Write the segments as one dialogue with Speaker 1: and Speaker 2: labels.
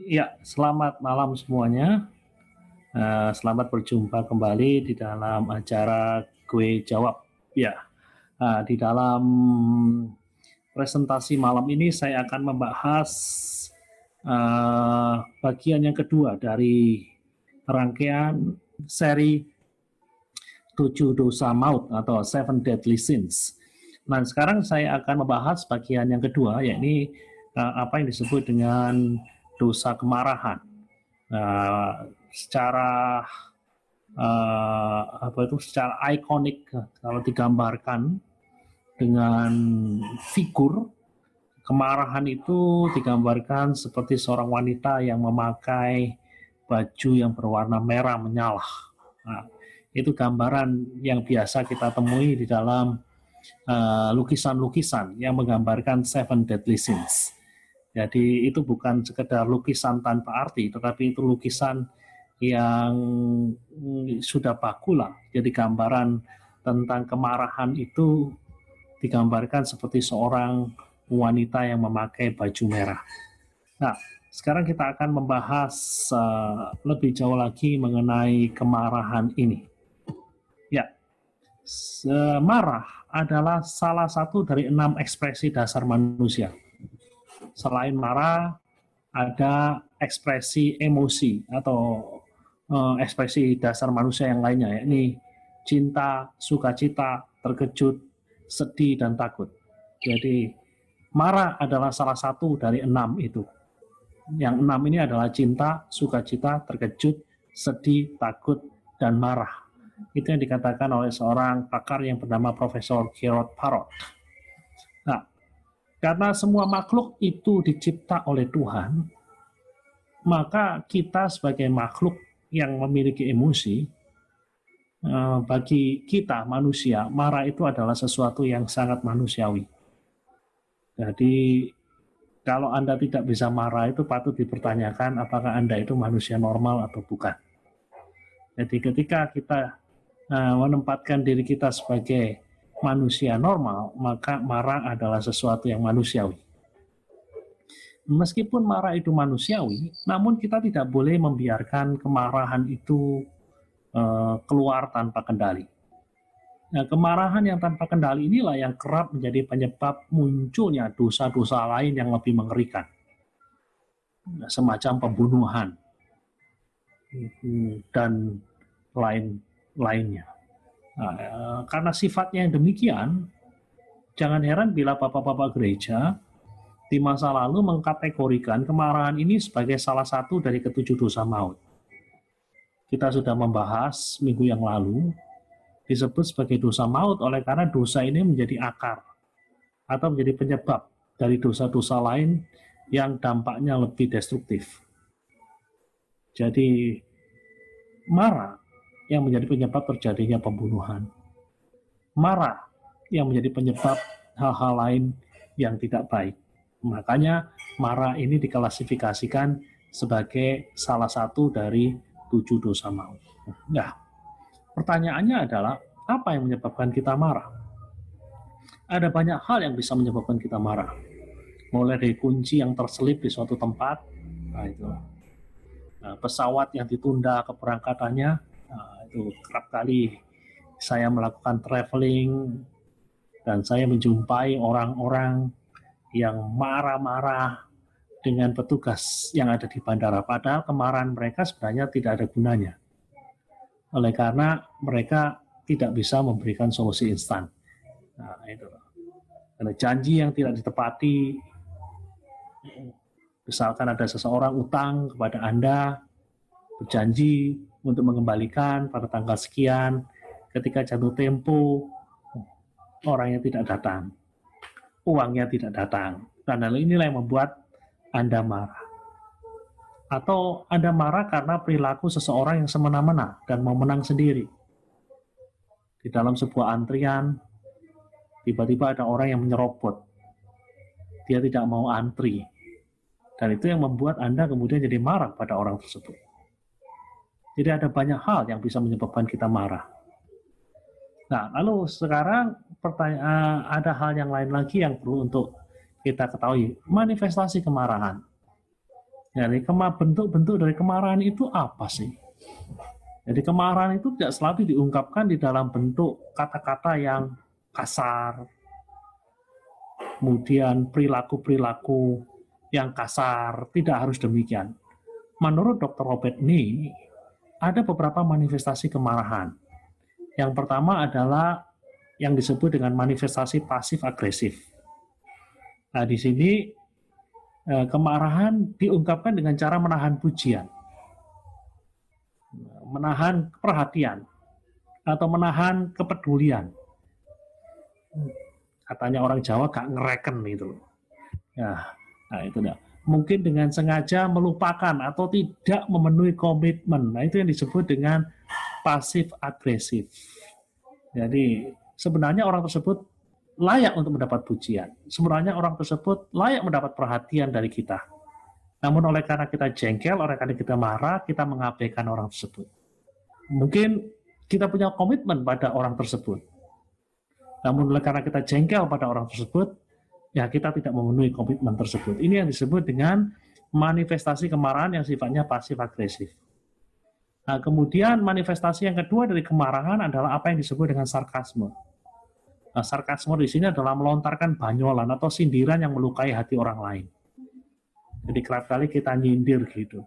Speaker 1: Ya, selamat malam semuanya. Selamat berjumpa kembali di dalam acara Gue Jawab. Ya, di dalam presentasi malam ini saya akan membahas bagian yang kedua dari rangkaian seri 7 dosa maut atau Seven Deadly Sins. Nah, sekarang saya akan membahas bagian yang kedua, yakni apa yang disebut dengan dosa kemarahan. Secara secara ikonik, kalau digambarkan dengan figur, kemarahan itu digambarkan seperti seorang wanita yang memakai baju yang berwarna merah menyala. Nah, itu gambaran yang biasa kita temui di dalam lukisan-lukisan yang menggambarkan Seven Deadly Sins. Jadi itu bukan sekedar lukisan tanpa arti, tetapi itu lukisan yang sudah baku lah. Jadi gambaran tentang kemarahan itu digambarkan seperti seorang wanita yang memakai baju merah. Nah, sekarang kita akan membahas lebih jauh lagi mengenai kemarahan ini. Ya, marah adalah salah satu dari 6 ekspresi dasar manusia. Selain marah, ada ekspresi emosi atau ekspresi dasar manusia yang lainnya, yakni cinta, sukacita, terkejut, sedih, dan takut. Jadi marah adalah salah satu dari 6 itu. Yang 6 ini adalah cinta, sukacita, terkejut, sedih, takut, dan marah. Itu yang dikatakan oleh seorang pakar yang bernama Profesor Gerald Parrott. Nah, karena semua makhluk itu dicipta oleh Tuhan, maka kita sebagai makhluk yang memiliki emosi, bagi kita manusia, marah itu adalah sesuatu yang sangat manusiawi. Jadi kalau Anda tidak bisa marah itu patut dipertanyakan apakah Anda itu manusia normal atau bukan. Jadi ketika kita menempatkan diri kita sebagai manusia normal, maka marah adalah sesuatu yang manusiawi. Meskipun marah itu manusiawi, namun kita tidak boleh membiarkan kemarahan itu keluar tanpa kendali. Nah, kemarahan yang tanpa kendali inilah yang kerap menjadi penyebab munculnya dosa-dosa lain yang lebih mengerikan, semacam pembunuhan dan lainnya. Nah, karena sifatnya yang demikian, jangan heran bila bapak-bapak gereja di masa lalu mengkategorikan kemarahan ini sebagai salah satu dari ketujuh dosa maut. Kita sudah membahas minggu yang lalu, disebut sebagai dosa maut oleh karena dosa ini menjadi akar atau menjadi penyebab dari dosa-dosa lain yang dampaknya lebih destruktif. Jadi marah yang menjadi penyebab terjadinya pembunuhan. Marah yang menjadi penyebab hal-hal lain yang tidak baik. Makanya marah ini diklasifikasikan sebagai salah satu dari 7 dosa maut. Nah, pertanyaannya adalah, apa yang menyebabkan kita marah? Ada banyak hal yang bisa menyebabkan kita marah. Mulai dari kunci yang terselip di suatu tempat, pesawat yang ditunda keberangkatannya, itu kerap kali saya melakukan traveling dan saya menjumpai orang-orang yang marah-marah dengan petugas yang ada di bandara, padahal kemarahan mereka sebenarnya tidak ada gunanya. Oleh karena mereka tidak bisa memberikan solusi instan. Nah, itu. Karena janji yang tidak ditepati, misalkan ada seseorang utang kepada Anda, berjanji untuk mengembalikan pada tanggal sekian, ketika jatuh tempo, orangnya tidak datang, uangnya tidak datang, dan hal inilah yang membuat Anda marah. Atau Anda marah karena perilaku seseorang yang semena-mena dan mau menang sendiri. Di dalam sebuah antrian, tiba-tiba ada orang yang menyerobot. Dia tidak mau antri. Dan itu yang membuat Anda kemudian jadi marah pada orang tersebut. Jadi ada banyak hal yang bisa menyebabkan kita marah. Nah, lalu sekarang ada hal yang lain lagi yang perlu untuk kita ketahui. Manifestasi kemarahan. Jadi bentuk-bentuk dari kemarahan itu apa sih? Jadi kemarahan itu tidak selalu diungkapkan di dalam bentuk kata-kata yang kasar, kemudian perilaku-perilaku yang kasar, tidak harus demikian. Menurut Dr. Robert Nee, ada beberapa manifestasi kemarahan. Yang pertama adalah yang disebut dengan manifestasi pasif agresif. Nah, di sini kemarahan diungkapkan dengan cara menahan pujian, menahan perhatian, atau menahan kepedulian. Katanya orang Jawa gak ngereken gitu. Nah itu dah. Mungkin dengan sengaja melupakan atau tidak memenuhi komitmen. Nah itu yang disebut dengan pasif agresif. Jadi sebenarnya orang tersebut layak untuk mendapat pujian. Sebenarnya orang tersebut layak mendapat perhatian dari kita. Namun oleh karena kita jengkel, oleh karena kita marah, kita mengabaikan orang tersebut. Mungkin kita punya komitmen pada orang tersebut. Namun oleh karena kita jengkel pada orang tersebut, ya kita tidak memenuhi komitmen tersebut. Ini yang disebut dengan manifestasi kemarahan yang sifatnya pasif agresif. Nah, kemudian manifestasi yang kedua dari kemarahan adalah apa yang disebut dengan sarkasme. Nah, sarkasme di sini adalah melontarkan banyolan atau sindiran yang melukai hati orang lain. Jadi kerap kali kita nyindir gitu.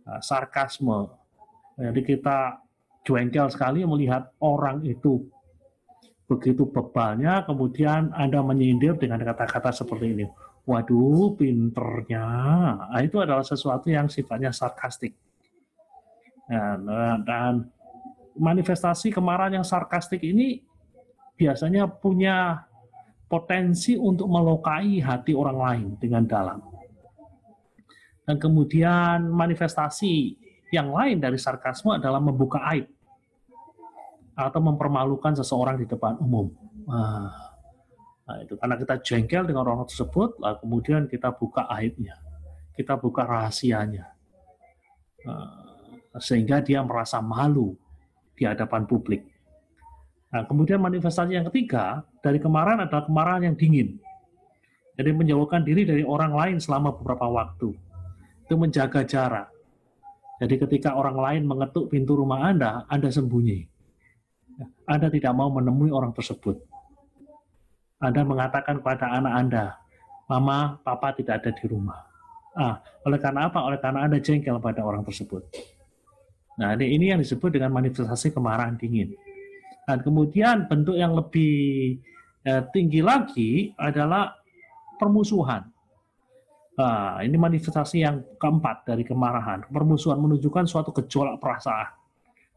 Speaker 1: Nah, sarkasme. Jadi kita jengkel sekali melihat orang itu begitu bebalnya, kemudian Anda menyindir dengan kata-kata seperti ini. Waduh, pinternya. Nah, itu adalah sesuatu yang sifatnya sarkastik. Nah, dan manifestasi kemarahan yang sarkastik ini biasanya punya potensi untuk melukai hati orang lain dengan dalam. Dan kemudian manifestasi yang lain dari sarkasme adalah membuka aib atau mempermalukan seseorang di depan umum. Nah, itu karena kita jengkel dengan orang tersebut, lalu kemudian kita buka aibnya, kita buka rahasianya, sehingga dia merasa malu di hadapan publik. Nah, kemudian manifestasi yang ketiga dari kemarahan adalah kemarahan yang dingin. Jadi menjauhkan diri dari orang lain selama beberapa waktu. Itu menjaga jarak. Jadi ketika orang lain mengetuk pintu rumah Anda sembunyi. Anda tidak mau menemui orang tersebut. Anda mengatakan kepada anak Anda, Mama, Papa tidak ada di rumah. Oleh karena apa? Oleh karena Anda jengkel pada orang tersebut. Nah, ini yang disebut dengan manifestasi kemarahan dingin. Dan kemudian bentuk yang lebih tinggi lagi adalah permusuhan. Nah, ini manifestasi yang keempat dari kemarahan. Permusuhan menunjukkan suatu gejolak perasaan.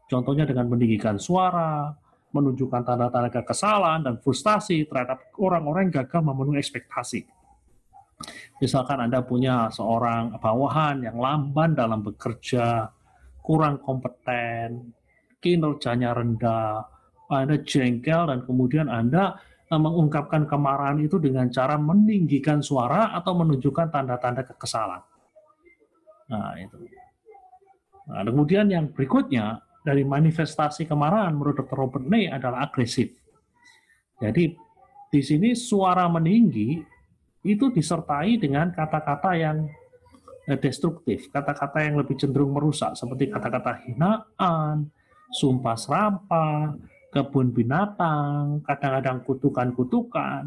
Speaker 1: Contohnya dengan meninggikan suara, menunjukkan tanda-tanda kekesalan dan frustasi terhadap orang-orang yang gagal memenuhi ekspektasi. Misalkan Anda punya seorang bawahan yang lamban dalam bekerja, kurang kompeten, kinerjanya rendah, Anda jengkel dan kemudian Anda mengungkapkan kemarahan itu dengan cara meninggikan suara atau menunjukkan tanda-tanda kekesalan. Nah, itu. Nah, kemudian yang berikutnya, dari manifestasi kemarahan menurut Dr. Robert Nee adalah agresif. Jadi di sini suara meninggi itu disertai dengan kata-kata yang destruktif, kata-kata yang lebih cenderung merusak seperti kata-kata hinaan, sumpah serapah, kebun binatang, kadang-kadang kutukan-kutukan,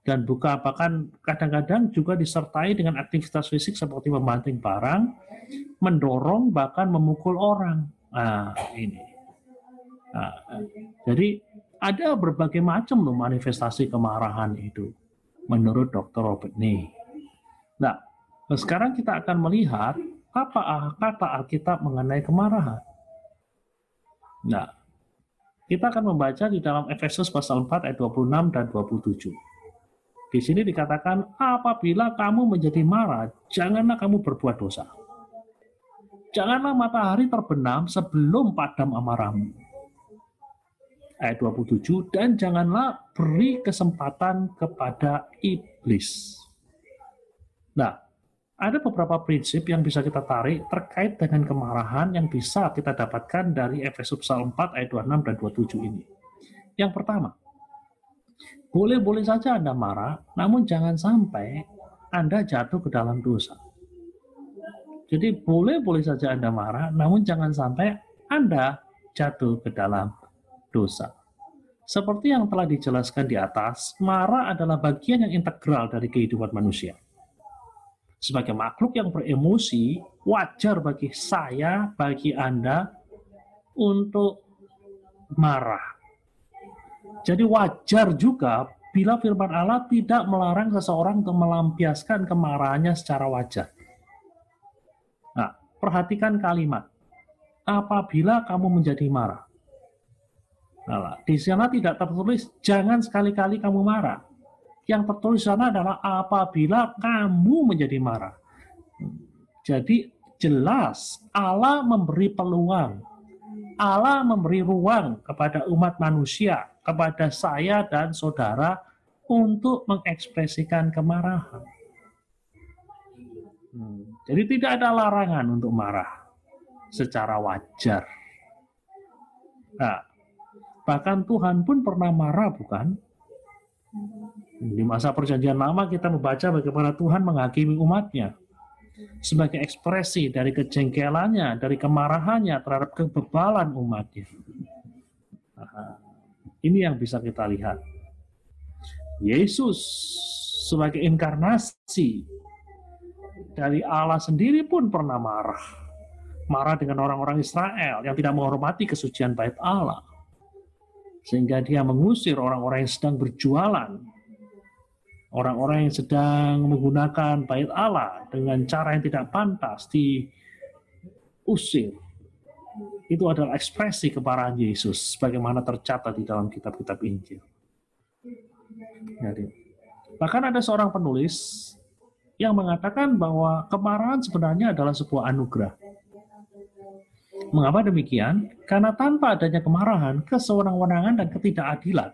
Speaker 1: dan bahkan kadang-kadang juga disertai dengan aktivitas fisik seperti membanting barang, mendorong, bahkan memukul orang. Nah, ini. Nah, jadi ada berbagai macam loh manifestasi kemarahan itu menurut Dr. Robert Nee. Nah, sekarang kita akan melihat apa kata Alkitab mengenai kemarahan. Nah, kita akan membaca di dalam Efesus pasal 4 ayat 26 dan 27. Di sini dikatakan, apabila kamu menjadi marah, janganlah kamu berbuat dosa. Janganlah matahari terbenam sebelum padam amarahmu. Ayat 27, dan janganlah beri kesempatan kepada iblis. Nah, ada beberapa prinsip yang bisa kita tarik terkait dengan kemarahan yang bisa kita dapatkan dari Efesus pasal 4 ayat 26 dan 27 ini. Yang pertama, boleh-boleh saja Anda marah, namun jangan sampai Anda jatuh ke dalam dosa. Jadi boleh-boleh saja Anda marah, namun jangan sampai Anda jatuh ke dalam dosa. Seperti yang telah dijelaskan di atas, marah adalah bagian yang integral dari kehidupan manusia. Sebagai makhluk yang beremosi, wajar bagi saya, bagi Anda, untuk marah. Jadi wajar juga bila firman Allah tidak melarang seseorang untuk melampiaskan kemarahannya secara wajar. Nah, perhatikan kalimat, apabila kamu menjadi marah. Nah, di sana tidak tertulis, jangan sekali-kali kamu marah. Yang tertulis di sana adalah apabila kamu menjadi marah. Jadi jelas Allah memberi peluang, Allah memberi ruang kepada umat manusia, kepada saya dan saudara untuk mengekspresikan kemarahan. Jadi tidak ada larangan untuk marah secara wajar. Nah, bahkan Tuhan pun pernah marah, bukan? Di masa perjanjian lama kita membaca bagaimana Tuhan menghakimi umatnya sebagai ekspresi dari kejengkelannya, dari kemarahannya terhadap kebebalan umatnya. Nah, ini yang bisa kita lihat. Yesus sebagai inkarnasi dari Allah sendiri pun pernah marah. Marah dengan orang-orang Israel yang tidak menghormati kesucian bait Allah. Sehingga dia mengusir orang-orang yang sedang berjualan, orang-orang yang sedang menggunakan bait Allah dengan cara yang tidak pantas, diusir. Itu adalah ekspresi kemarahan Yesus, sebagaimana tercatat di dalam kitab-kitab Injil. Jadi, bahkan ada seorang penulis yang mengatakan bahwa kemarahan sebenarnya adalah sebuah anugerah. Mengapa demikian? Karena tanpa adanya kemarahan, kesewenang-wenangan dan ketidakadilan,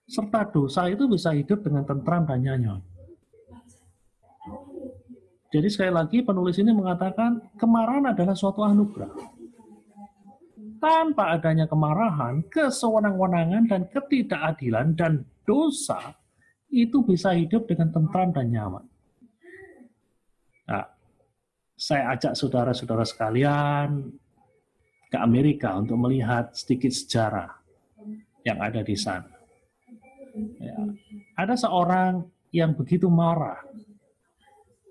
Speaker 1: serta dosa itu bisa hidup dengan tentram dan nyaman. Jadi sekali lagi penulis ini mengatakan kemarahan adalah suatu anugerah. Tanpa adanya kemarahan, kesewenang-wenangan dan ketidakadilan dan dosa itu bisa hidup dengan tentram dan nyaman. Nah, saya ajak saudara-saudara sekalian ke Amerika untuk melihat sedikit sejarah yang ada di sana. Ya, ada seorang yang begitu marah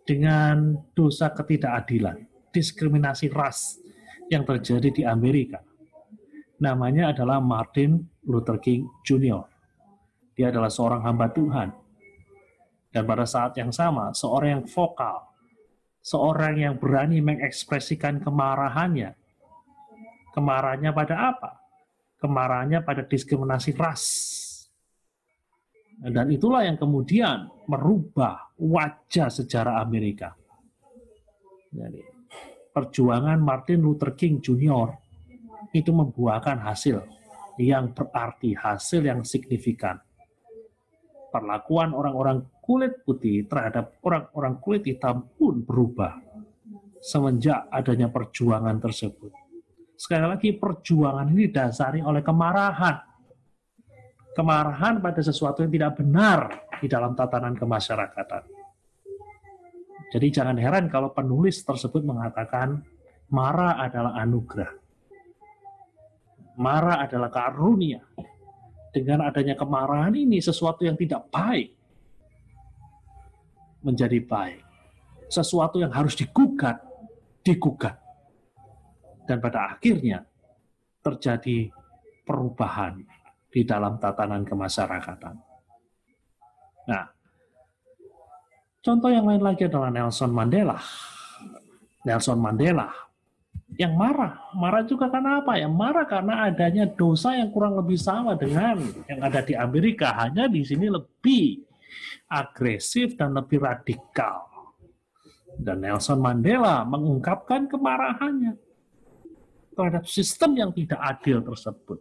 Speaker 1: dengan dosa ketidakadilan, diskriminasi ras yang terjadi di Amerika. Namanya adalah Martin Luther King Jr. Dia adalah seorang hamba Tuhan. Dan pada saat yang sama, seorang yang vokal, seorang yang berani mengekspresikan kemarahannya. Kemarahannya pada apa? Kemarahannya pada diskriminasi ras. Dan itulah yang kemudian merubah wajah sejarah Amerika. Jadi, perjuangan Martin Luther King Jr. itu membuahkan hasil yang berarti, hasil yang signifikan. Perlakuan orang-orang kulit putih terhadap orang-orang kulit hitam pun berubah semenjak adanya perjuangan tersebut. Sekali lagi, perjuangan ini didasari oleh kemarahan. Kemarahan pada sesuatu yang tidak benar di dalam tatanan kemasyarakatan. Jadi jangan heran kalau penulis tersebut mengatakan marah adalah anugerah. Marah adalah karunia. Dengan adanya kemarahan ini, sesuatu yang tidak baik menjadi baik. Sesuatu yang harus digugat, digugat. Dan pada akhirnya terjadi perubahan di dalam tatanan kemasyarakatan. Nah, contoh yang lain lagi adalah Nelson Mandela. Nelson Mandela yang marah juga karena apa? Yang marah karena adanya dosa yang kurang lebih sama dengan yang ada di Amerika, hanya di sini lebih agresif dan lebih radikal. Dan Nelson Mandela mengungkapkan kemarahannya terhadap sistem yang tidak adil tersebut.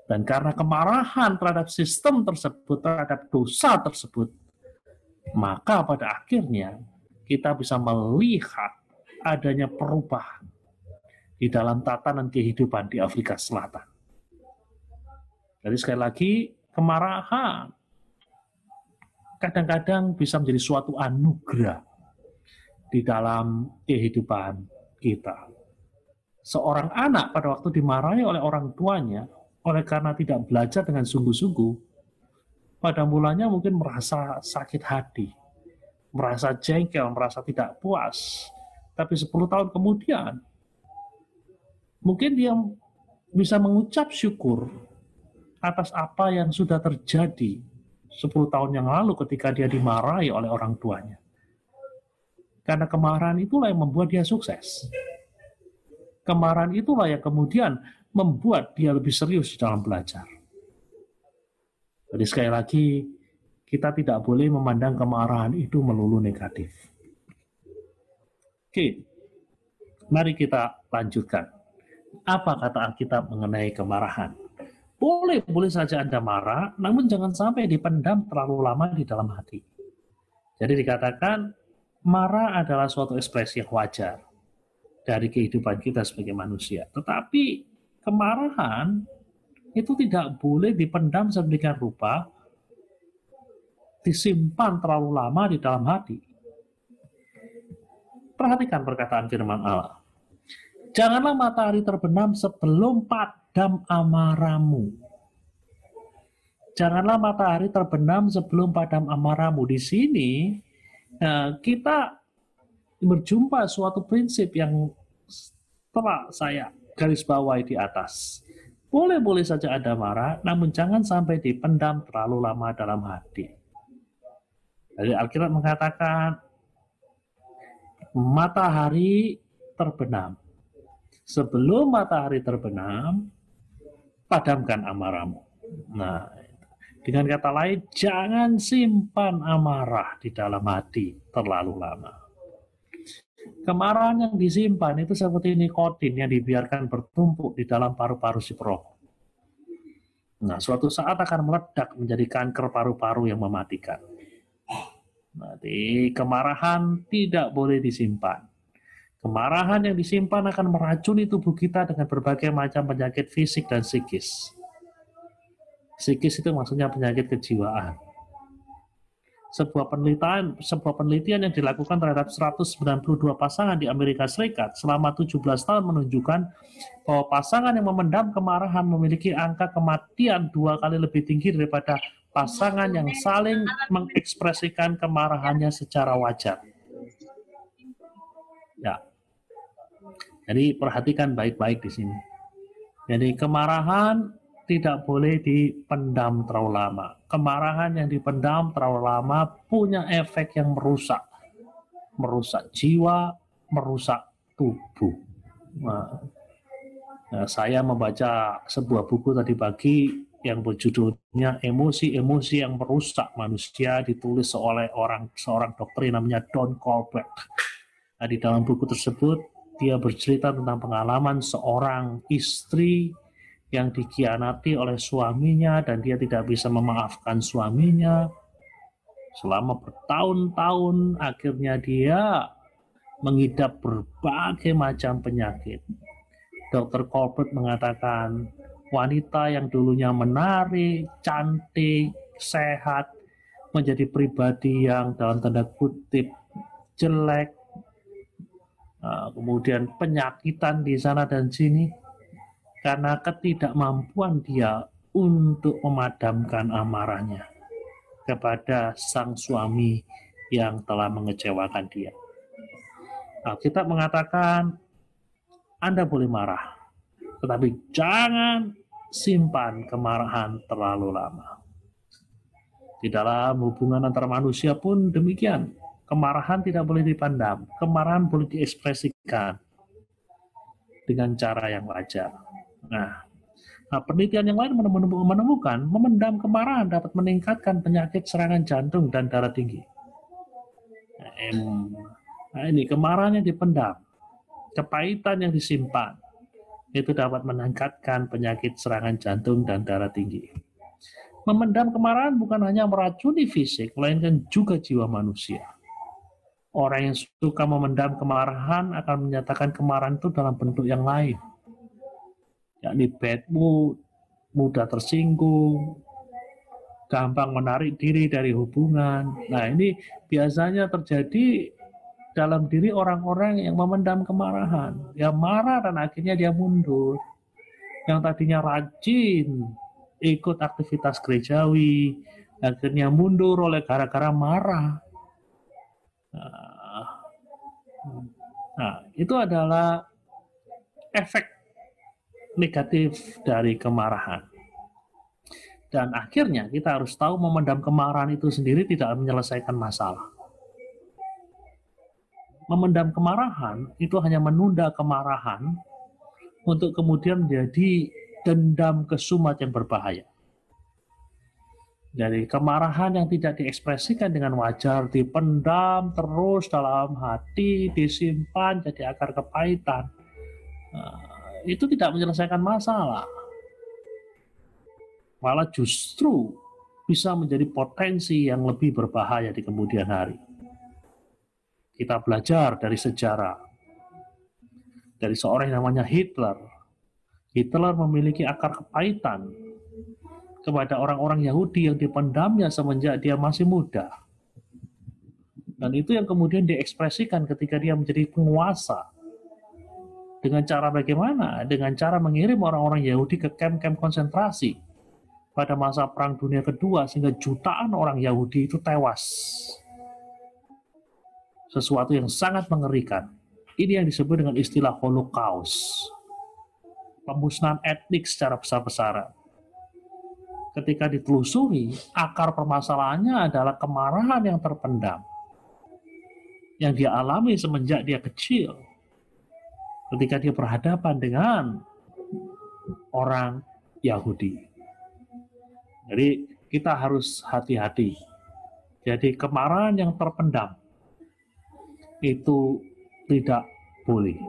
Speaker 1: Dan karena kemarahan terhadap sistem tersebut, terhadap dosa tersebut, maka pada akhirnya kita bisa melihat adanya perubahan di dalam tatanan kehidupan di Afrika Selatan. Jadi sekali lagi, kemarahan kadang-kadang bisa menjadi suatu anugerah di dalam kehidupan kita. Seorang anak pada waktu dimarahi oleh orang tuanya, oleh karena tidak belajar dengan sungguh-sungguh, pada mulanya mungkin merasa sakit hati, merasa jengkel, merasa tidak puas. Tapi 10 tahun kemudian, mungkin dia bisa mengucap syukur atas apa yang sudah terjadi 10 tahun yang lalu ketika dia dimarahi oleh orang tuanya. Karena kemarahan itulah yang membuat dia sukses. Kemarahan itulah yang kemudian membuat dia lebih serius dalam belajar. Jadi sekali lagi, kita tidak boleh memandang kemarahan itu melulu negatif. Oke, mari kita lanjutkan. Apa kata Alkitab mengenai kemarahan? Boleh saja Anda marah, namun jangan sampai dipendam terlalu lama di dalam hati. Jadi dikatakan, marah adalah suatu ekspresi yang wajar dari kehidupan kita sebagai manusia. Tetapi kemarahan itu tidak boleh dipendam sedemikian rupa, disimpan terlalu lama di dalam hati. Perhatikan perkataan firman Allah. Janganlah matahari terbenam sebelum padam amarahmu. Janganlah matahari terbenam sebelum padam amarahmu. Di sini kita berjumpa suatu prinsip yang telah saya garis bawahi di atas. Boleh saja Anda marah, namun jangan sampai dipendam terlalu lama dalam hati. Jadi Alkitab mengatakan, matahari terbenam. Sebelum matahari terbenam, padamkan amarahmu. Nah, dengan kata lain, jangan simpan amarah di dalam hati terlalu lama. Kemarahan yang disimpan itu seperti nikotin yang dibiarkan bertumpuk di dalam paru-paru si perokok. Nah, suatu saat akan meledak menjadi kanker paru-paru yang mematikan. Jadi, kemarahan tidak boleh disimpan. Kemarahan yang disimpan akan meracuni tubuh kita dengan berbagai macam penyakit fisik dan psikis. Psikis itu maksudnya penyakit kejiwaan. Sebuah penelitian yang dilakukan terhadap 192 pasangan di Amerika Serikat selama 17 tahun menunjukkan bahwa pasangan yang memendam kemarahan memiliki angka kematian 2 kali lebih tinggi daripada pasangan yang saling mengekspresikan kemarahannya secara wajar. Ya. Jadi perhatikan baik-baik di sini. Jadi kemarahan tidak boleh dipendam terlalu lama. Kemarahan yang dipendam terlalu lama punya efek yang merusak jiwa, merusak tubuh. Nah, saya membaca sebuah buku tadi pagi yang berjudulnya Emosi-emosi yang merusak manusia, ditulis oleh seorang dokter yang namanya Don Colbert. Nah, di dalam buku tersebut dia bercerita tentang pengalaman seorang istri yang dikhianati oleh suaminya dan dia tidak bisa memaafkan suaminya selama bertahun-tahun. Akhirnya dia mengidap berbagai macam penyakit. Dr. Colbert mengatakan wanita yang dulunya menarik, cantik, sehat menjadi pribadi yang dalam tanda kutip jelek, kemudian penyakitan di sana dan sini karena ketidakmampuan dia untuk memadamkan amarahnya kepada sang suami yang telah mengecewakan dia. Alkitab mengatakan, Anda boleh marah, tetapi jangan simpan kemarahan terlalu lama. Di dalam hubungan antar manusia pun demikian. Kemarahan tidak boleh dipendam, kemarahan boleh diekspresikan dengan cara yang wajar. Nah, penelitian yang lain menemukan memendam kemarahan dapat meningkatkan penyakit serangan jantung dan darah tinggi. Nah, ini kemarahan yang dipendam, kepahitan yang disimpan, itu dapat meningkatkan penyakit serangan jantung dan darah tinggi. Memendam kemarahan bukan hanya meracuni fisik, melainkan juga jiwa manusia. Orang yang suka memendam kemarahan akan menyatakan kemarahan itu dalam bentuk yang lain, yakni bad mood, mudah tersinggung, gampang menarik diri dari hubungan. Nah, ini biasanya terjadi dalam diri orang-orang yang memendam kemarahan. Dia marah dan akhirnya dia mundur. Yang tadinya rajin ikut aktivitas gerejawi, akhirnya mundur oleh gara-gara marah. Nah, itu adalah efek negatif dari kemarahan. Dan akhirnya kita harus tahu memendam kemarahan itu sendiri tidak menyelesaikan masalah. Memendam kemarahan itu hanya menunda kemarahan untuk kemudian menjadi dendam kesumat yang berbahaya. Dari kemarahan yang tidak diekspresikan dengan wajar, dipendam terus dalam hati, disimpan jadi akar kepahitan. Itu tidak menyelesaikan masalah. Malah justru bisa menjadi potensi yang lebih berbahaya di kemudian hari. Kita belajar dari sejarah. Dari seorang yang namanya Hitler. Hitler memiliki akar kepahitan kepada orang-orang Yahudi yang dipendamnya semenjak dia masih muda. Dan itu yang kemudian diekspresikan ketika dia menjadi penguasa. Dengan cara bagaimana? Dengan cara mengirim orang-orang Yahudi ke kamp-kamp konsentrasi pada masa Perang Dunia Kedua, sehingga jutaan orang Yahudi itu tewas. Sesuatu yang sangat mengerikan. Ini yang disebut dengan istilah Holocaust. Pemusnahan etnik secara besar-besaran. Ketika ditelusuri, akar permasalahannya adalah kemarahan yang terpendam. Yang dia alami semenjak dia kecil. Ketika dia berhadapan dengan orang Yahudi. Jadi kita harus hati-hati. Jadi kemarahan yang terpendam itu tidak boleh.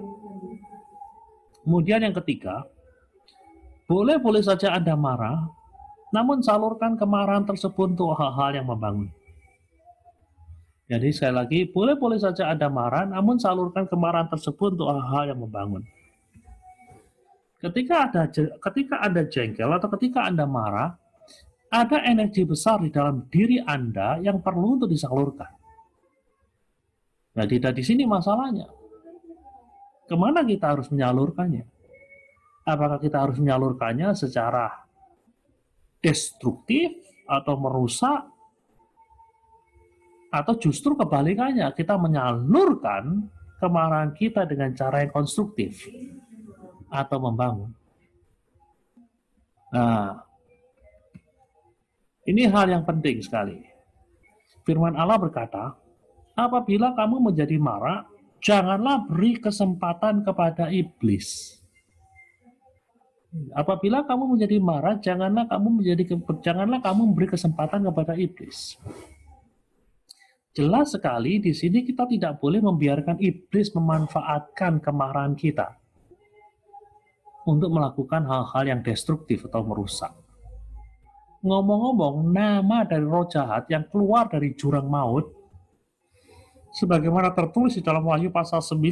Speaker 1: Kemudian yang ketiga, boleh-boleh saja Anda marah, namun salurkan kemarahan tersebut untuk hal-hal yang membangun. Jadi sekali lagi, boleh-boleh saja Anda marah, namun salurkan kemarahan tersebut untuk hal-hal yang membangun. Ketika Anda jengkel atau ketika Anda marah, ada energi besar di dalam diri Anda yang perlu untuk disalurkan. Nah, tidak di sini masalahnya. Kemana kita harus menyalurkannya? Apakah kita harus menyalurkannya secara destruktif atau merusak? Atau justru kebalikannya, kita menyalurkan kemarahan kita dengan cara yang konstruktif atau membangun. Nah, ini hal yang penting sekali. Firman Allah berkata, apabila kamu menjadi marah, janganlah beri kesempatan kepada iblis. Apabila kamu menjadi marah, janganlah kamu memberi kesempatan kepada iblis. Jelas sekali di sini kita tidak boleh membiarkan iblis memanfaatkan kemarahan kita untuk melakukan hal-hal yang destruktif atau merusak. Ngomong-ngomong, nama dari roh jahat yang keluar dari jurang maut, sebagaimana tertulis di dalam Wahyu pasal 9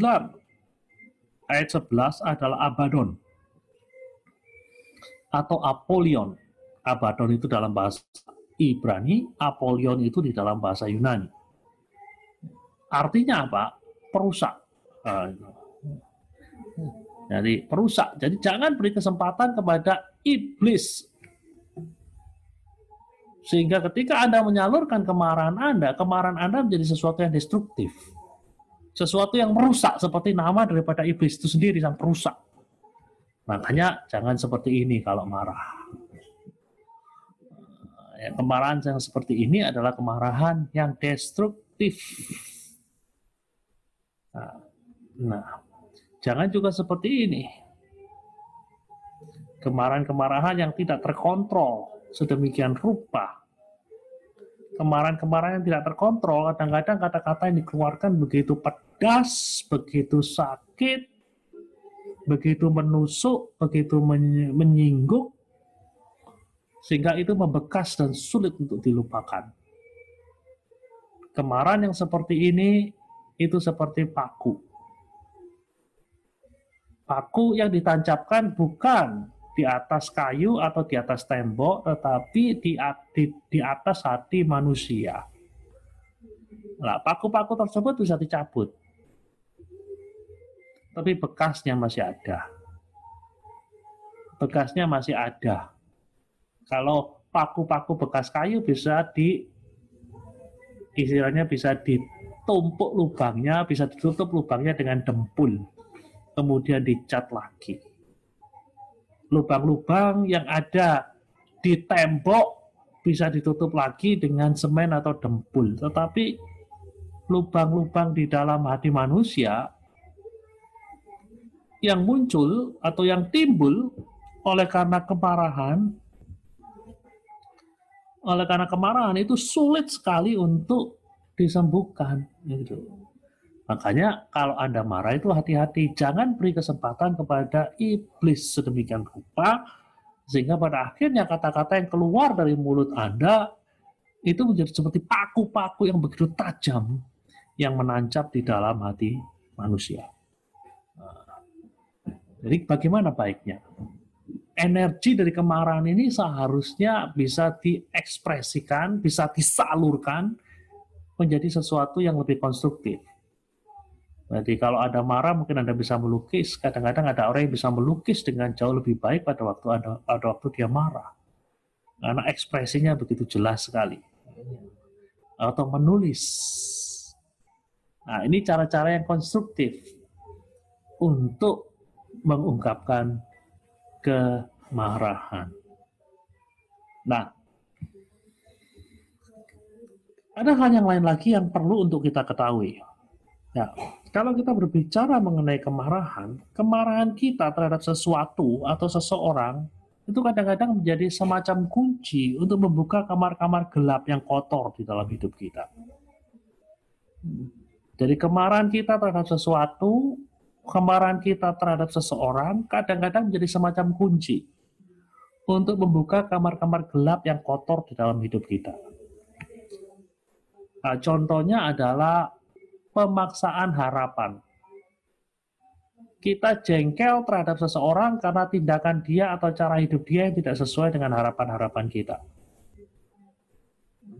Speaker 1: ayat 11 adalah Abaddon atau Apollyon. Abaddon itu dalam bahasa Ibrani, Apollyon itu di dalam bahasa Yunani. Artinya apa? Perusak. Jadi perusak. Jadi jangan beri kesempatan kepada iblis. Sehingga ketika Anda menyalurkan kemarahan Anda menjadi sesuatu yang destruktif. Sesuatu yang merusak, seperti nama daripada iblis itu sendiri, sang perusak. Makanya jangan seperti ini kalau marah. Ya, kemarahan yang seperti ini adalah kemarahan yang destruktif. Nah, jangan juga seperti ini. Kemarahan-kemarahan yang tidak terkontrol sedemikian rupa. Kemarahan-kemarahan yang tidak terkontrol, kadang-kadang kata-kata yang dikeluarkan begitu pedas, begitu sakit, begitu menusuk, begitu menyinggung, sehingga itu membekas dan sulit untuk dilupakan. Kemarahan yang seperti ini itu seperti paku. Paku yang ditancapkan bukan di atas kayu atau di atas tembok, tetapi di atas hati manusia. Nah, paku-paku tersebut bisa dicabut. tapi bekasnya masih ada. Bekasnya masih ada. Kalau paku-paku bekas kayu istilahnya bisa ditumpuk lubangnya, bisa ditutup lubangnya dengan dempul, kemudian dicat lagi. Lubang-lubang yang ada di tembok bisa ditutup lagi dengan semen atau dempul. Tetapi lubang-lubang di dalam hati manusia yang muncul atau yang timbul oleh karena kemarahan itu sulit sekali untuk disembuhkan gitu. Makanya kalau Anda marah itu hati-hati, jangan beri kesempatan kepada iblis sedemikian rupa sehingga pada akhirnya kata-kata yang keluar dari mulut Anda itu menjadi seperti paku-paku yang begitu tajam yang menancap di dalam hati manusia. Jadi bagaimana baiknya? Energi dari kemarahan ini seharusnya bisa diekspresikan, bisa disalurkan menjadi sesuatu yang lebih konstruktif. Jadi kalau Anda marah mungkin Anda bisa melukis. Kadang-kadang ada orang yang bisa melukis dengan jauh lebih baik pada waktu dia marah. Karena ekspresinya begitu jelas sekali. Atau menulis. Nah, ini cara-cara yang konstruktif untuk mengungkapkan kemarahan. Nah, ada hal yang lain lagi yang perlu untuk kita ketahui. Ya, kalau kita berbicara mengenai kemarahan kita terhadap sesuatu atau seseorang itu kadang-kadang menjadi semacam kunci untuk membuka kamar-kamar gelap yang kotor di dalam hidup kita. Jadi kemarahan kita terhadap sesuatu, kemarahan kita terhadap seseorang kadang-kadang menjadi semacam kunci untuk membuka kamar-kamar gelap yang kotor di dalam hidup kita. Nah, contohnya adalah pemaksaan harapan. Kita jengkel terhadap seseorang karena tindakan dia atau cara hidup dia yang tidak sesuai dengan harapan-harapan kita.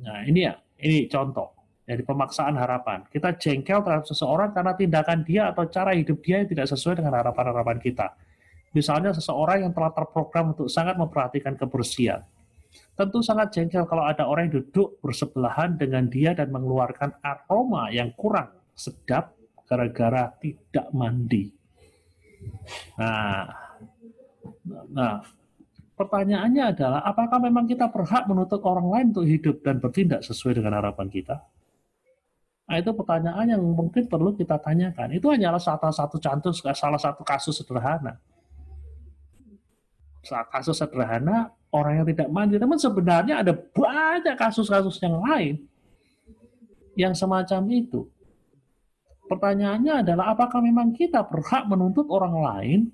Speaker 1: Nah, ini contoh. Jadi pemaksaan harapan. Kita jengkel terhadap seseorang karena tindakan dia atau cara hidup dia yang tidak sesuai dengan harapan-harapan kita. Misalnya seseorang yang telah terprogram untuk sangat memperhatikan kebersihan. Tentu sangat jengkel kalau ada orang yang duduk bersebelahan dengan dia dan mengeluarkan aroma yang kurang sedap gara-gara tidak mandi. Nah, pertanyaannya adalah apakah memang kita berhak menuntut orang lain untuk hidup dan bertindak sesuai dengan harapan kita? Nah, itu pertanyaan yang mungkin perlu kita tanyakan. Itu hanyalah salah satu kasus sederhana. Kasus sederhana orang yang tidak mandi, namun sebenarnya ada banyak kasus-kasus yang lain yang semacam itu. Pertanyaannya adalah apakah memang kita berhak menuntut orang lain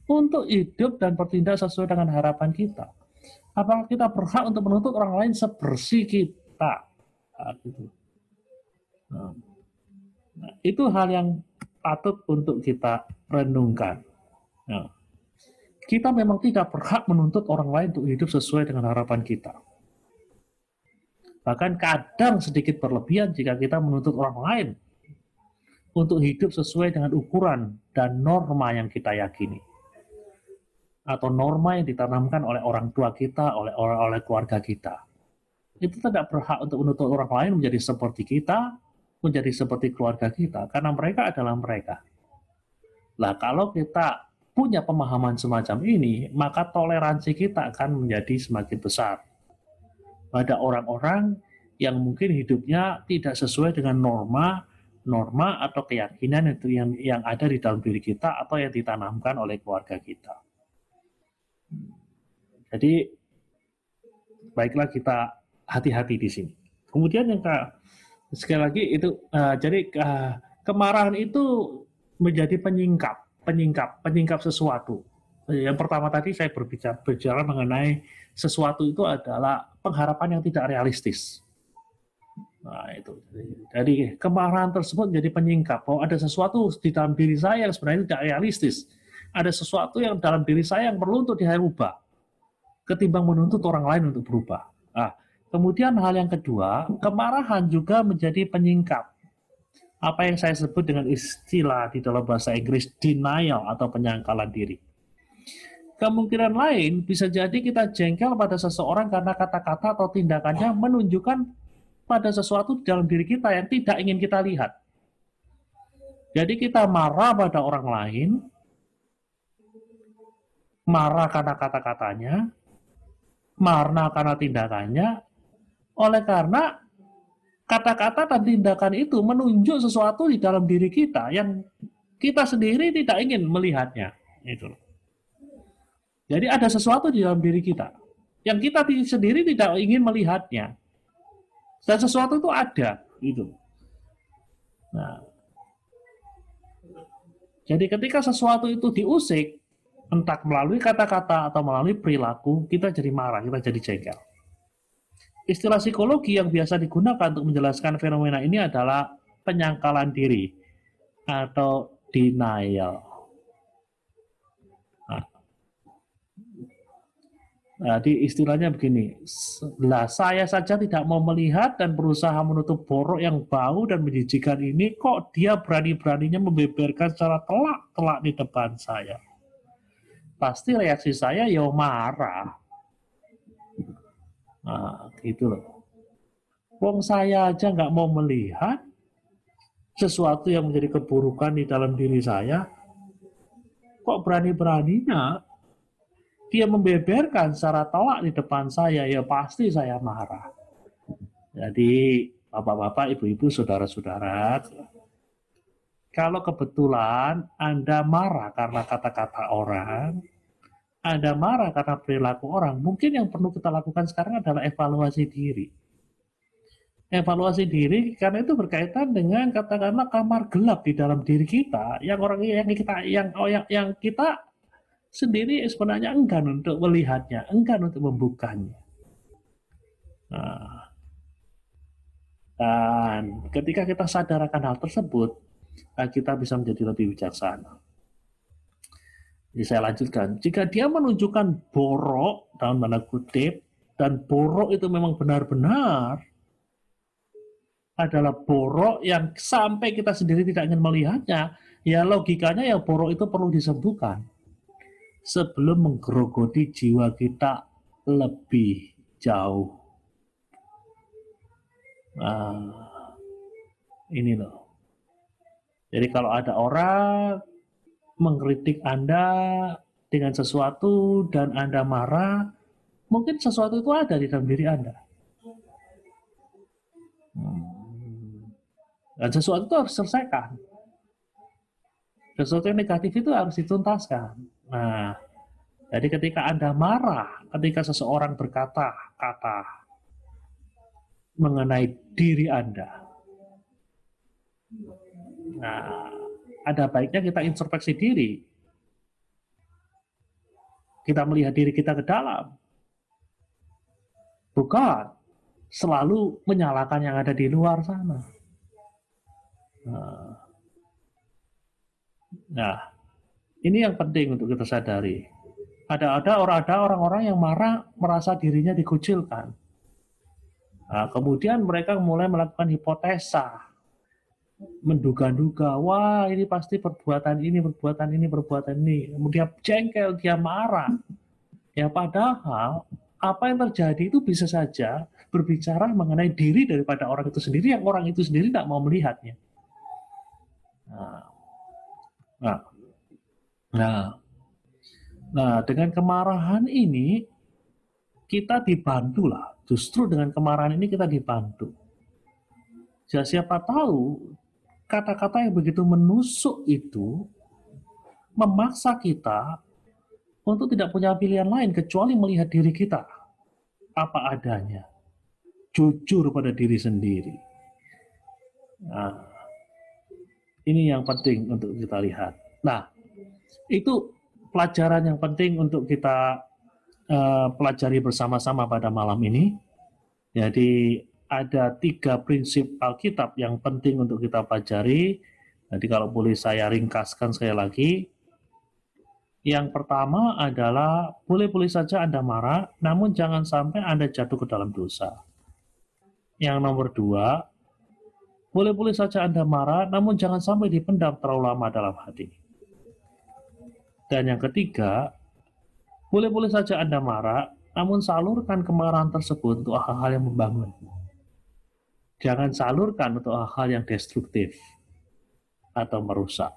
Speaker 1: untuk hidup dan bertindak sesuai dengan harapan kita? Apakah kita berhak untuk menuntut orang lain sebersih kita? Nah, itu hal yang patut untuk kita renungkan. Nah, kita memang tidak berhak menuntut orang lain untuk hidup sesuai dengan harapan kita. Bahkan kadang sedikit berlebihan jika kita menuntut orang lain untuk hidup sesuai dengan ukuran dan norma yang kita yakini. Atau norma yang ditanamkan oleh orang tua kita, oleh keluarga kita. Itu tidak berhak untuk menuntut orang lain menjadi seperti kita, menjadi seperti keluarga kita, karena mereka adalah mereka. Nah, kalau kita punya pemahaman semacam ini, maka toleransi kita akan menjadi semakin besar. Pada orang-orang yang mungkin hidupnya tidak sesuai dengan norma atau keyakinan itu yang ada di dalam diri kita atau yang ditanamkan oleh keluarga kita. Jadi, baiklah kita hati-hati di sini. Kemudian yang sekali lagi itu, kemarahan itu menjadi penyingkap sesuatu. Yang pertama tadi saya berbicara mengenai sesuatu itu adalah pengharapan yang tidak realistis. Nah, itu. Jadi kemarahan tersebut menjadi penyingkap bahwa ada sesuatu di dalam diri saya yang sebenarnya tidak realistis. Ada sesuatu yang dalam diri saya yang perlu untuk dirubah ketimbang menuntut orang lain untuk berubah. Nah, kemudian hal yang kedua, kemarahan juga menjadi penyingkap Apa yang saya sebut dengan istilah di dalam bahasa Inggris denial atau penyangkalan diri. Kemungkinan lain bisa jadi kita jengkel pada seseorang karena kata-kata atau tindakannya menunjukkan pada sesuatu di dalam diri kita yang tidak ingin kita lihat. Jadi kita marah pada orang lain, marah karena kata-katanya, marah karena tindakannya, oleh karena kata-kata dan tindakan itu menunjuk sesuatu di dalam diri kita yang kita sendiri tidak ingin melihatnya. Itu. Jadi ada sesuatu di dalam diri kita yang kita sendiri tidak ingin melihatnya. Dan sesuatu itu ada, gitu. Nah, jadi ketika sesuatu itu diusik, entah melalui kata-kata atau melalui perilaku, kita jadi marah, kita jadi jengkel. Istilah psikologi yang biasa digunakan untuk menjelaskan fenomena ini adalah penyangkalan diri atau denial. Jadi istilahnya begini, lah saya saja tidak mau melihat dan berusaha menutup borok yang bau dan menjijikan ini, kok dia berani-beraninya membeberkan secara telak-telak di depan saya. Pasti reaksi saya ya marah. Nah, gitu loh. Wong saya aja nggak mau melihat sesuatu yang menjadi keburukan di dalam diri saya, kok berani-beraninya dia membeberkan secara telak di depan saya, ya pasti saya marah. Jadi bapak-bapak, ibu-ibu, saudara-saudara, kalau kebetulan Anda marah karena kata-kata orang, Anda marah karena perilaku orang, mungkin yang perlu kita lakukan sekarang adalah evaluasi diri. Evaluasi diri karena itu berkaitan dengan katakanlah kamar gelap di dalam diri kita, yang kita sendiri sebenarnya enggan untuk melihatnya, enggan untuk membukanya. Nah, dan ketika kita sadar akan hal tersebut, kita bisa menjadi lebih bijaksana. Jadi saya lanjutkan, jika dia menunjukkan borok dalam tanda kutip, dan borok itu memang benar-benar adalah borok yang sampai kita sendiri tidak ingin melihatnya, ya logikanya ya borok itu perlu disembuhkan sebelum menggerogoti jiwa kita lebih jauh. Nah, ini loh. Jadi kalau ada orang mengkritik Anda dengan sesuatu dan Anda marah, mungkin sesuatu itu ada di dalam diri Anda. Dan sesuatu itu harus diselesaikan. Sesuatu yang negatif itu harus dituntaskan. Nah, jadi ketika Anda marah, ketika seseorang berkata-kata mengenai diri Anda, nah, ada baiknya kita introspeksi diri. Kita melihat diri kita ke dalam. Bukan selalu menyalahkan yang ada di luar sana. Nah, ini yang penting untuk kita sadari. Ada orang-orang yang marah merasa dirinya dikucilkan. Nah, kemudian mereka mulai melakukan hipotesa, menduga-duga, wah ini pasti perbuatan ini. Kemudian jengkel, dia marah. Ya padahal apa yang terjadi itu bisa saja berbicara mengenai diri daripada orang itu sendiri, yang orang itu sendiri tidak mau melihatnya. Nah, dengan kemarahan ini kita dibantu lah. Justru dengan kemarahan ini kita dibantu. Ya, siapa tahu kata-kata yang begitu menusuk itu memaksa kita untuk tidak punya pilihan lain kecuali melihat diri kita apa adanya, jujur pada diri sendiri. Nah, ini yang penting untuk kita lihat. Nah, itu pelajaran yang penting untuk kita pelajari bersama-sama pada malam ini. Jadi ada 3 prinsip Alkitab yang penting untuk kita pelajari. Jadi kalau boleh saya ringkaskan sekali lagi. Yang pertama adalah boleh-boleh saja Anda marah, namun jangan sampai Anda jatuh ke dalam dosa. Yang nomor 2, Boleh-boleh saja Anda marah, namun jangan sampai dipendam terlalu lama dalam hati. Dan yang ketiga, boleh-boleh saja Anda marah, namun salurkan kemarahan tersebut untuk hal-hal yang membangun. Jangan salurkan untuk hal-hal yang destruktif atau merusak.